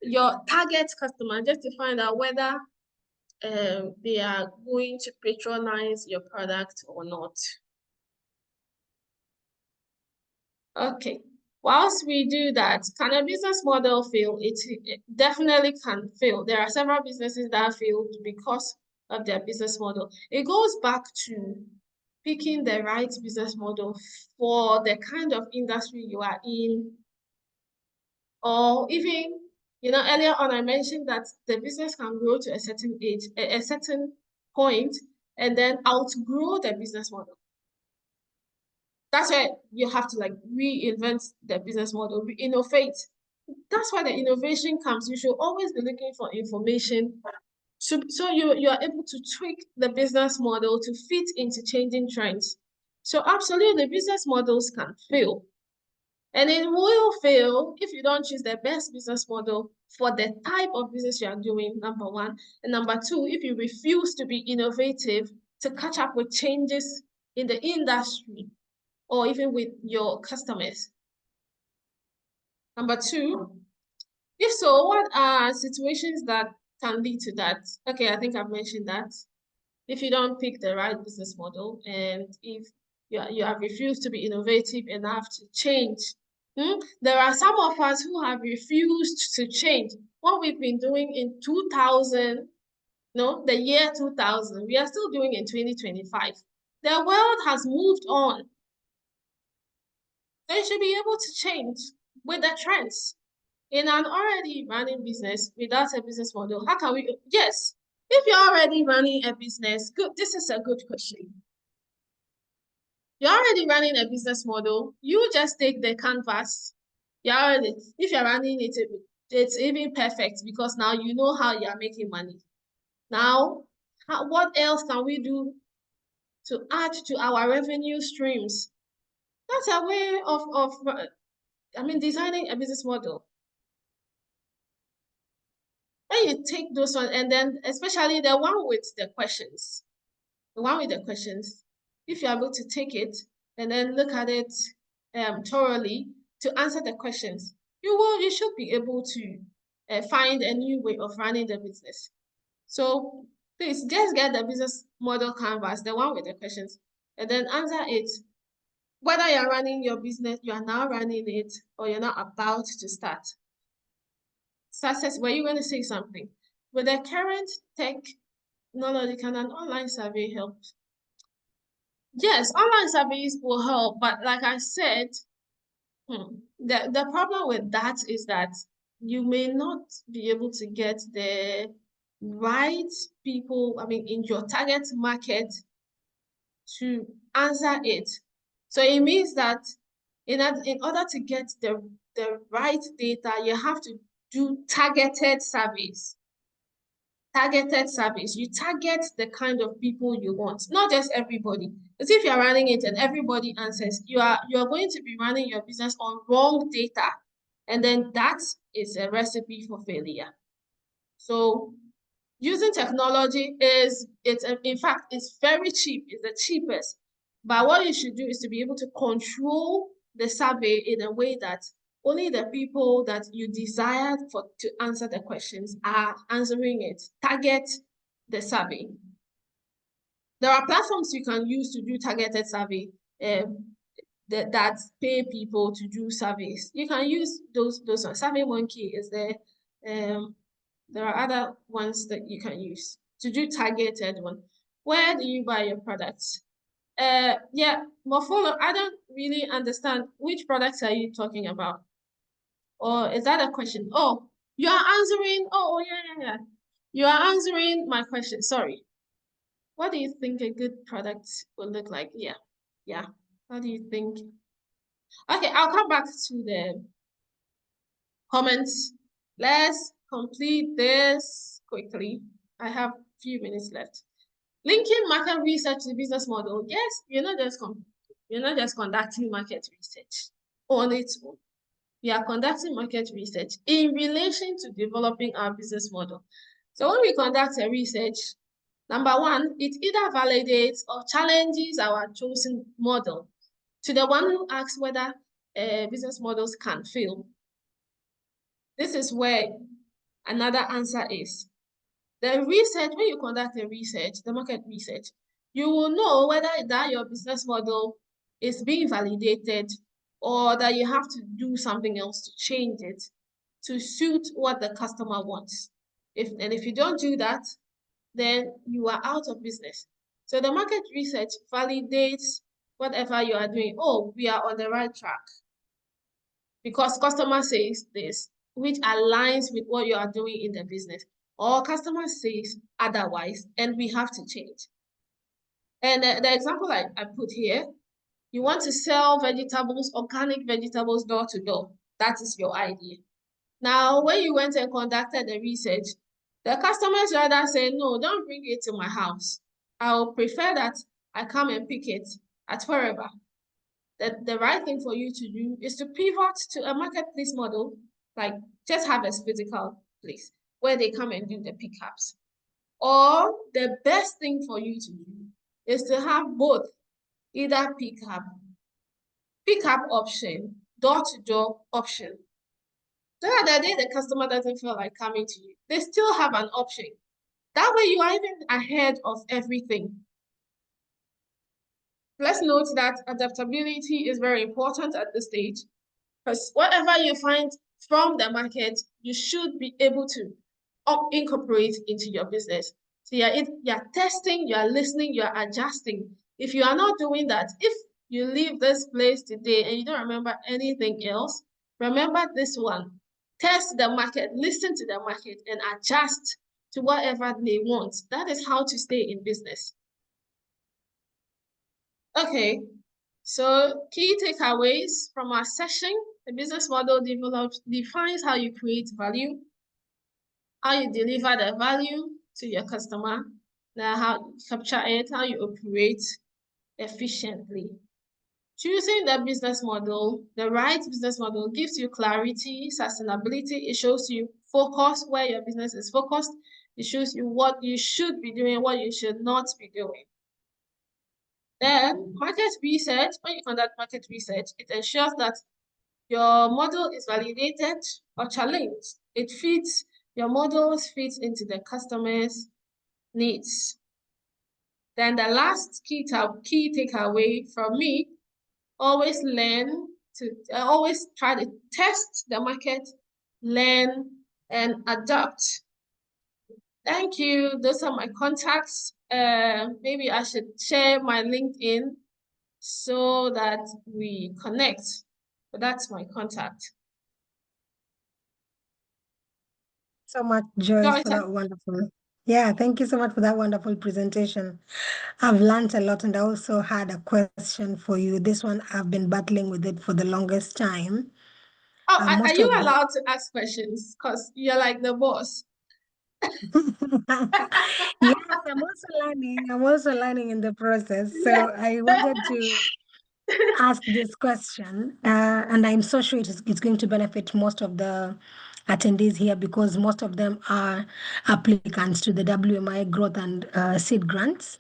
Speaker 2: your target customer, just to find out whether they are going to patronize your product or not. Okay. Whilst we do that, can a business model fail? It definitely can fail. There are several businesses that failed because of their business model. It goes back to picking the right business model for the kind of industry you are in. Or even, earlier on I mentioned that the business can grow to a certain age, a certain point, and then outgrow the business model. That's why you have to reinvent the business model, innovate. That's why the innovation comes. You should always be looking for information so you are able to tweak the business model to fit into changing trends. So absolutely, business models can fail. And it will fail if you don't choose the best business model for the type of business you are doing, number 1. And number 2, if you refuse to be innovative to catch up with changes in the industry or even with your customers. Number 2, if so, what are situations that can lead to that? Okay, I think I've mentioned that. If you don't pick the right business model and if you have refused to be innovative enough to change, there are some of us who have refused to change. What we've been doing in 2000, the year 2000, we are still doing in 2025. The world has moved on. They should be able to change with the trends. In an already running business without a business model, how can we? Yes, if you're already running a business, good. This is a good question. You're already running a business model. You just take the canvas. If you're running it, it's even perfect because now you know how you are making money. Now, what else can we do to add to our revenue streams? That's a way of designing a business model. when you take those ones, and then especially the one with the questions, if you're able to take it and then look at it thoroughly to answer the questions, you should be able to find a new way of running the business. So please just get the business model canvas, the one with the questions, and then answer it. Whether you're running your business, you are now running it, or you're not about to start. Success, were you going to say something? With the current technology, can an online survey help? Yes, online surveys will help, but like I said, the problem with that is that you may not be able to get the right people, in your target market to answer it. So it means that in order to get the right data, you have to do targeted surveys. You target the kind of people you want, not just everybody. Because if you're running it and everybody answers, you're going to be running your business on wrong data. And then that is a recipe for failure. So using technology in fact, it's very cheap. It's the cheapest. But what you should do is to be able to control the survey in a way that only the people that you desire to answer the questions are answering it. Target the survey. There are platforms you can use to do targeted survey that pay people to do surveys. You can use those ones. SurveyMonkey is there. There are other ones that you can use to do targeted one. Where do you buy your products? Yeah, Mofolo, I don't really understand which products are you talking about? Or is that a question? Oh, you are answering. Oh, yeah. You are answering my question. Sorry. What do you think a good product will look like? Yeah. What do you think? Okay, I'll come back to the comments. Let's complete this quickly. I have a few minutes left. Linking market research to business model. Yes, you're not just conducting market research on its own. We are conducting market research in relation to developing our business model. So when we conduct a research, number one, it either validates or challenges our chosen model. To the one who asks whether business models can fail, this is where another answer is. The research, when you conduct a research, the market research, you will know whether that your business model is being validated or that you have to do something else to change it to suit what the customer wants. If you don't do that, then you are out of business. So the market research validates whatever you are doing. Oh, we are on the right track because customer says this, which aligns with what you are doing in the business, or customer says otherwise, and we have to change. And the example I put here, you want to sell vegetables, organic vegetables, door to door. That is your idea. Now, when you went and conducted the research, the customers rather say, no, don't bring it to my house. I'll prefer that I come and pick it at wherever. The right thing for you to do is to pivot to a marketplace model, like just have a physical place where they come and do the pickups. Or the best thing for you to do is to have both, either pickup option, door-to-door option. So that the day the customer doesn't feel like coming to you, they still have an option. That way you are even ahead of everything. Let's note that adaptability is very important at this stage, because whatever you find from the market, you should be able to incorporate into your business. So you're testing, you're listening, you're adjusting. If you are not doing that, if you leave this place today and you don't remember anything else, remember this one. Test the market, listen to the market, and adjust to whatever they want. That is how to stay in business. Okay, so key takeaways from our session: the business model defines how you create value, how you deliver the value to your customer, how you capture it, how you operate efficiently. Choosing the business model, the right business model, gives you clarity, sustainability. It shows you focus, where your business is focused. It shows you what you should be doing, what you should not be doing. Then market research, when you conduct market research, it ensures that your model is validated or challenged. It fits, your models fits into the customer's needs. Then the last key takeaway from me, always always try to test the market, learn, and adapt. Thank you. Those are my contacts. Maybe I should share my LinkedIn so that we connect. But that's my contact.
Speaker 1: So much, Joyce, for
Speaker 2: Joyce,
Speaker 1: that wonderful. Yeah, thank you so much for that wonderful presentation. I've learned a lot, and I also had a question for you. This one, I've been battling with it for the longest time.
Speaker 2: oh, are
Speaker 1: Most
Speaker 2: you
Speaker 1: of the
Speaker 2: allowed to ask questions? Because you're like the boss.
Speaker 1: Yes, I'm also learning. I'm also learning in the process. So I wanted to ask this question, and I'm so sure it's going to benefit most of the attendees here because most of them are applicants to the WMI growth and seed grants.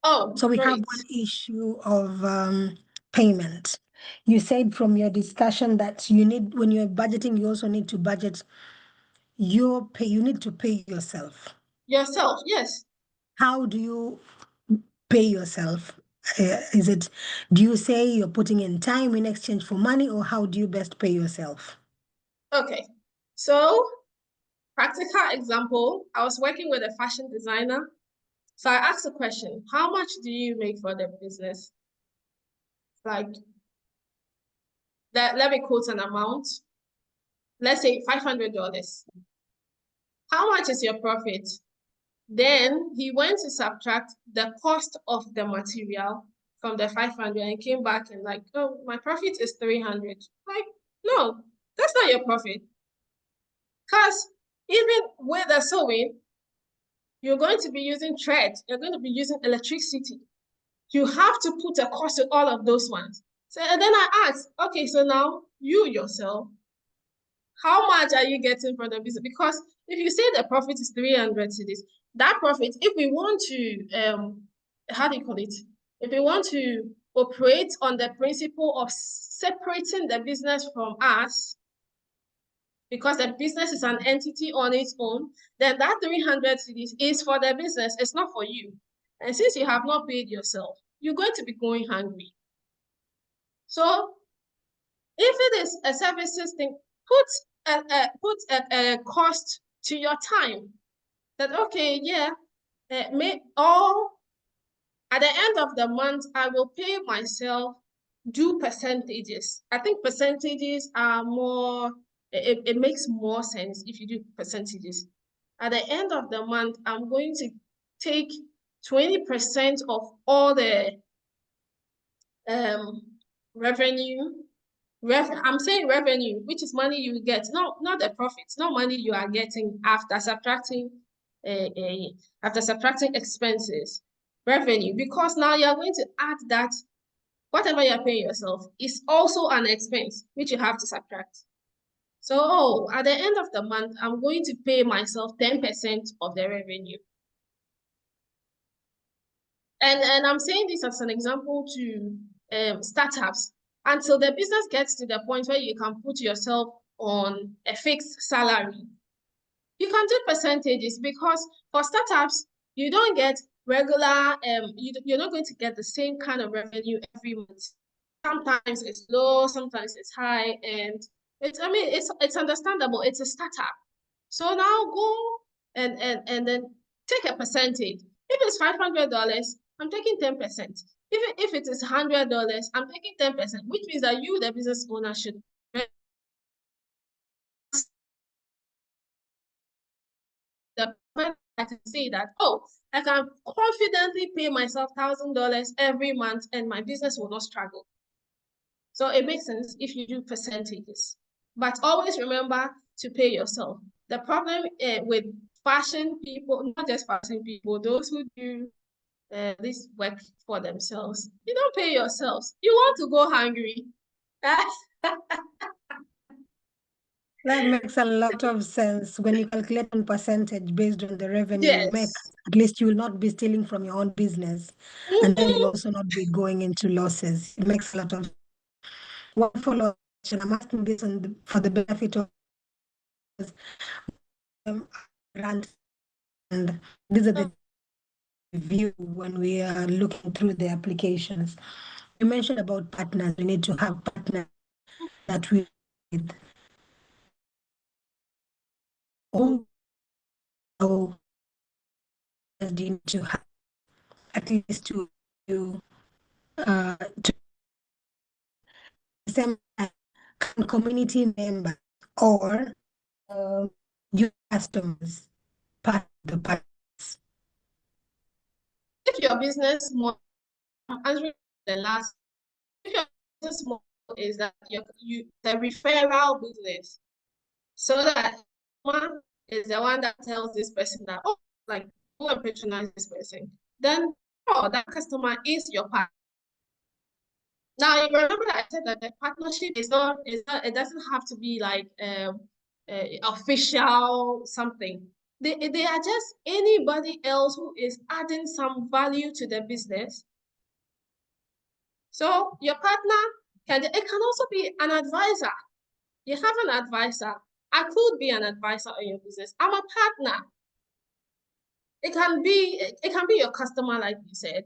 Speaker 2: Oh,
Speaker 1: So we have
Speaker 2: great.
Speaker 1: one issue of payment. You said from your discussion that you need, when you're budgeting, you also need to budget your pay. You need to pay yourself.
Speaker 2: Yourself, yes.
Speaker 1: How do you pay yourself? Is it, do you say you're putting in time in exchange for money, or how do you best pay yourself?
Speaker 2: Okay. So, practical example, I was working with a fashion designer. So I asked the question, how much do you make for the business? Like that, let me quote an amount. Let's say $500. How much is your profit? Then he went to subtract the cost of the material from the 500 and came back and like, oh, my profit is 300. Like, no, that's not your profit. Because even with the sewing, you're going to be using thread, you're going to be using electricity. You have to put a cost to all of those ones. So and then I asked, okay, so now you yourself, how much are you getting from the business? Because if you say the profit is 300 cedis, that profit, if we want to how do you call it? If we want to operate on the principle of separating the business from us, because the business is an entity on its own, then that 300 cedis is for the business, it's not for you. And since you have not paid yourself, you're going to be going hungry. So if it is a services thing, put a cost to your time. That okay, yeah, all at the end of the month, I will pay myself, do percentages. I think percentages are more, it makes more sense if you do percentages. At the end of the month, I'm going to take 20% of all the revenue. I'm saying revenue, which is money you get, not the profits, not money you are getting uh, after subtracting expenses, revenue, because now you're going to add that whatever you're paying yourself is also an expense which you have to subtract. So, oh, at the end of the month, I'm going to pay myself 10% of the revenue. And I'm saying this as an example to startups. Until the business gets to the point where you can put yourself on a fixed salary, you can do percentages, because for startups, you don't get regular, you're not going to get the same kind of revenue every month. Sometimes it's low, sometimes it's high, and it's understandable. It's a startup. So now go and then take a percentage. If it's $500, I'm taking 10%. If it is $100, I'm taking 10%, which means that you, the business owner, should the I can say that, oh, I can confidently pay myself $1,000 every month and my business will not struggle. So it makes sense if you do percentages. But always remember to pay yourself. The problem with fashion people, not just fashion people, those who do this work for themselves, you don't pay yourselves. You want to go hungry.
Speaker 1: That makes a lot of sense. When you calculate on percentage based on the revenue you make,
Speaker 2: Yes.
Speaker 1: at least you will not be stealing from your own business, and then you'll
Speaker 2: Mhm.
Speaker 1: also not be going into losses. It makes a lot of one follow-up question. I'm asking this for the benefit of grants, and these are the view when we are looking through the applications. You mentioned about partners. We need to have partners that we with who do you need to have at least to the same time, can community members or your customers part of the partners.
Speaker 2: If your business model, I'm answering the last, if your business model is that the referral business, so that one is the one that tells this person that, oh, like, go and patronize this person, then oh, that customer is your partner. Now, you remember that I said that the partnership is not, it doesn't have to be like official something. They are just anybody else who is adding some value to the business. So your partner it can also be an advisor. You have an advisor. I could be an advisor in your business. I'm a partner. It can be your customer, like you said.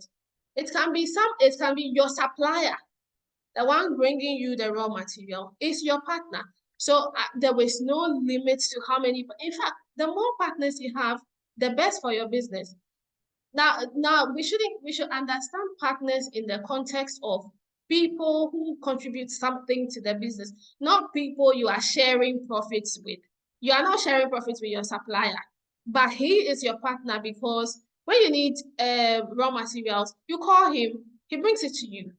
Speaker 2: It can be your supplier. The one bringing you the raw material is your partner. So there is no limit to how many. In fact, the more partners you have, the best for your business. Now we should understand partners in the context of people who contribute something to the business, not people you are sharing profits with. You are not sharing profits with your supplier, but he is your partner because when you need raw materials, you call him, he brings it to you.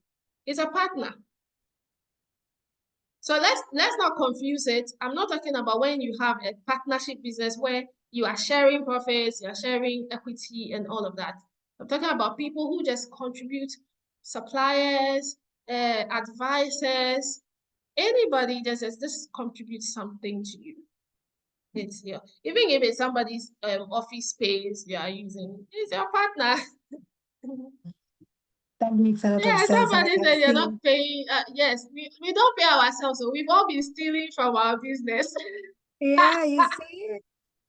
Speaker 2: He's a partner. So let's not confuse it. I'm not talking about when you have a partnership business where you are sharing profits, you're sharing equity and all of that. I'm talking about people who just contribute, suppliers, advisors, anybody just says this contributes something to you. It's your even if it's somebody's office space you are using, it's your partner.
Speaker 1: That makes a lot of
Speaker 2: Yeah,
Speaker 1: sense, and I
Speaker 2: somebody
Speaker 1: can
Speaker 2: said you're
Speaker 1: see.
Speaker 2: not paying. Yes, we don't pay ourselves, so we've all been stealing from our business.
Speaker 1: Yeah, you see,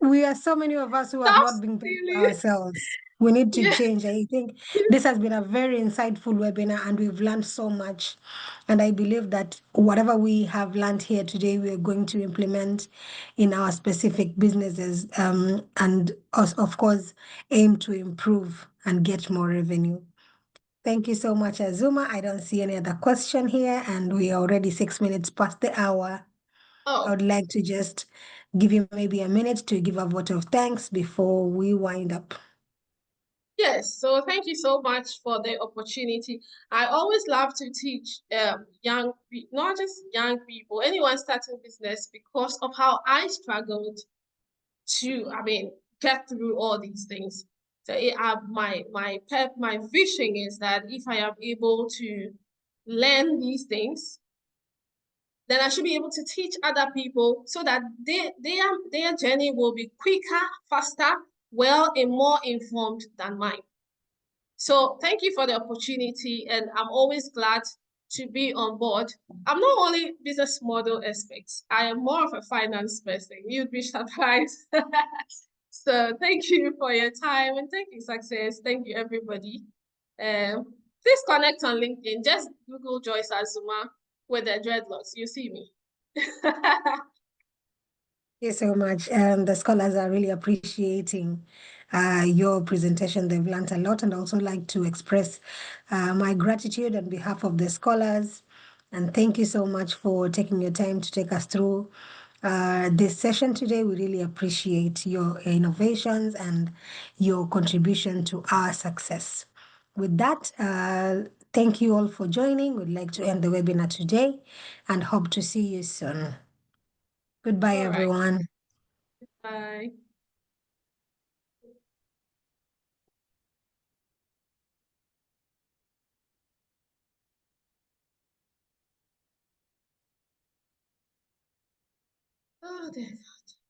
Speaker 1: we are so many of us who have
Speaker 2: Stop
Speaker 1: not been paying for
Speaker 2: stealing.
Speaker 1: ourselves. We need to
Speaker 2: Yeah.
Speaker 1: change. I think this has been a very insightful webinar, and we've learned so much. And I believe that whatever we have learned here today, we are going to implement in our specific businesses, and of course, aim to improve and get more revenue. Thank you so much, Azuma. I don't see any other question here, and we are already 6 minutes past the hour. I
Speaker 2: Oh,
Speaker 1: would like to just give you maybe a minute to give a vote of thanks before we wind up.
Speaker 2: yes. So thank you so much for the opportunity. I always love to teach not just young people, anyone starting business because of how I struggled to, get through all these things. So my vision is that if I am able to learn these things, then I should be able to teach other people so that their journey will be quicker, faster, well, and more informed than mine. So thank you for the opportunity, and I'm always glad to be on board. I'm not only business model expert, I am more of a finance person. You'd be surprised. So thank you for your time and thank you, Success. Thank you, everybody. Please connect on LinkedIn. Just Google Joyce Azuma with the dreadlocks. You see me.
Speaker 1: Thank you so much. And the scholars are really appreciating your presentation. They've learned a lot, and I also like to express my gratitude on behalf of the scholars. And thank you so much for taking your time to take us through this session today. We really appreciate your innovations and your contribution to our success. With that, thank you all for joining. We'd like to end the webinar today and hope to see you soon. Goodbye,
Speaker 2: All right.
Speaker 1: everyone.
Speaker 2: Bye. Oh, dear God.